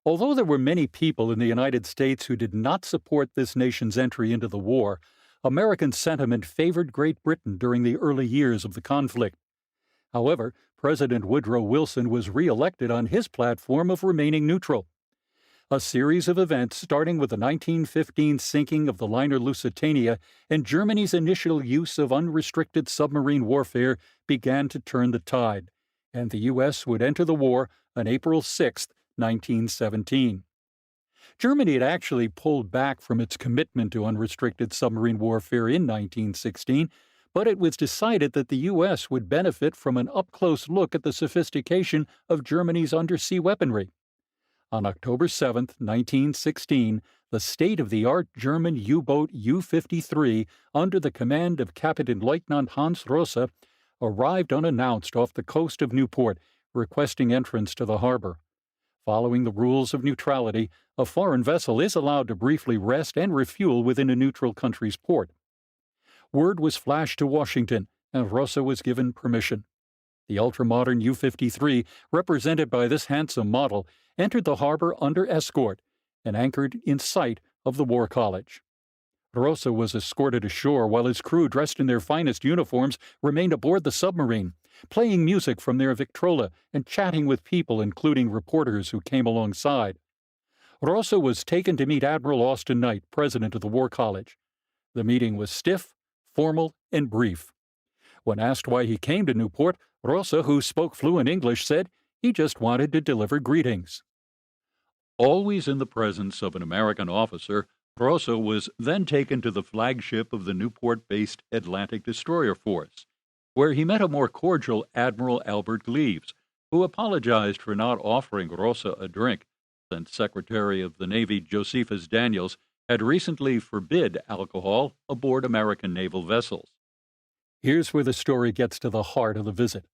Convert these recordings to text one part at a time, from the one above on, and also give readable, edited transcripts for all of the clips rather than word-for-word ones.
Although there were many people in the United States who did not support this nation's entry into the war, American sentiment favored Great Britain during the early years of the conflict. However, President Woodrow Wilson was reelected on his platform of remaining neutral. A series of events, starting with the 1915 sinking of the liner Lusitania and Germany's initial use of unrestricted submarine warfare, began to turn the tide, and the U.S. would enter the war on April 6, 1917. Germany had actually pulled back from its commitment to unrestricted submarine warfare in 1916, but it was decided that the U.S. would benefit from an up-close look at the sophistication of Germany's undersea weaponry. On October 7, 1916, the state-of-the-art German U-boat U-53, under the command of Captain Leutnant Hans Rosse, arrived unannounced off the coast of Newport, requesting entrance to the harbor. Following the rules of neutrality, a foreign vessel is allowed to briefly rest and refuel within a neutral country's port. Word was flashed to Washington, and Rosse was given permission. The ultra-modern U-53, represented by this handsome model, entered the harbor under escort and anchored in sight of the War College. Rosse was escorted ashore while his crew, dressed in their finest uniforms, remained aboard the submarine, playing music from their Victrola and chatting with people, including reporters who came alongside. Rosse was taken to meet Admiral Austin Knight, president of the War College. The meeting was stiff, formal, and brief. When asked why he came to Newport, Rosse, who spoke fluent English, said he just wanted to deliver greetings. Always in the presence of an American officer, Rosse was then taken to the flagship of the Newport-based Atlantic Destroyer Force, where he met a more cordial Admiral Albert Gleaves, who apologized for not offering Rosse a drink, since Secretary of the Navy Josephus Daniels had recently forbid alcohol aboard American naval vessels. Here's where the story gets to the heart of the visit.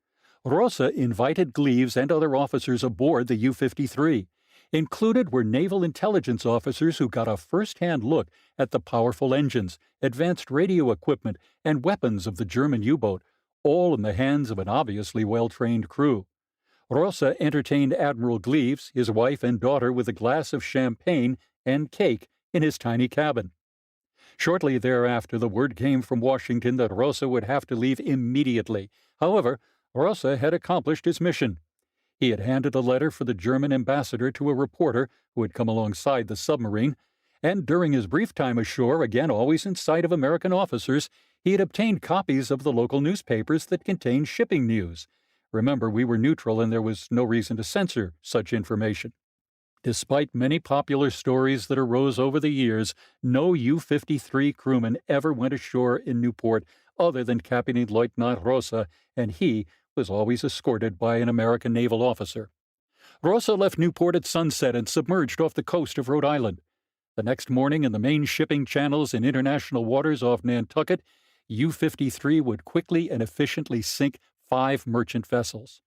Rosse invited Gleaves and other officers aboard the U-53. Included were naval intelligence officers who got a first-hand look at the powerful engines, advanced radio equipment, and weapons of the German U-boat, all in the hands of an obviously well-trained crew. Rosse entertained Admiral Gleaves, his wife, and daughter with a glass of champagne and cake in his tiny cabin. Shortly thereafter, the word came from Washington that Rosse would have to leave immediately. However, Rosse had accomplished his mission. He had handed a letter for the German ambassador to a reporter who had come alongside the submarine, and during his brief time ashore, again always in sight of American officers, he had obtained copies of the local newspapers that contained shipping news. Remember, we were neutral and there was no reason to censor such information. Despite many popular stories that arose over the years, no U-53 crewman ever went ashore in Newport other than Captain Leutnant Rosse, and he was always escorted by an American naval officer. Rosse left Newport at sunset and submerged off the coast of Rhode Island. The next morning, in the main shipping channels in international waters off Nantucket, U-53 would quickly and efficiently sink 5 merchant vessels.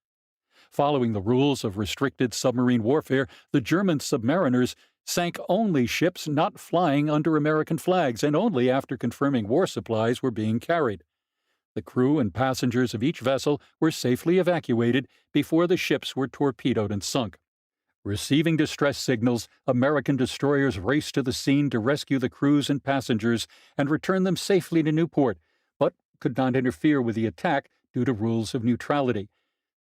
Following the rules of restricted submarine warfare, the German submariners sank only ships not flying under American flags and only after confirming war supplies were being carried. The crew and passengers of each vessel were safely evacuated before the ships were torpedoed and sunk. Receiving distress signals, American destroyers raced to the scene to rescue the crews and passengers and return them safely to Newport, but could not interfere with the attack due to rules of neutrality.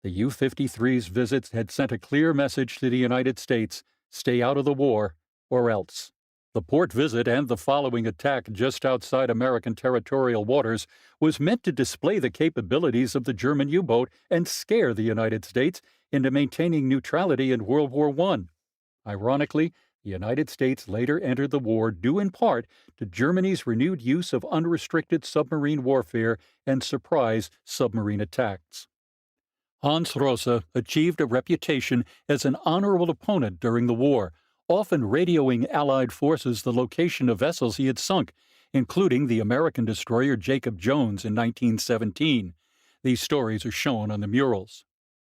The U-53's visits had sent a clear message to the United States: stay out of the war, or else. The port visit and the following attack just outside American territorial waters was meant to display the capabilities of the German U-boat and scare the United States into maintaining neutrality in World War I. Ironically, the United States later entered the war due in part to Germany's renewed use of unrestricted submarine warfare and surprise submarine attacks. Hans Rosse achieved a reputation as an honorable opponent during the war, often radioing Allied forces the location of vessels he had sunk, including the American destroyer Jacob Jones in 1917. These stories are shown on the murals.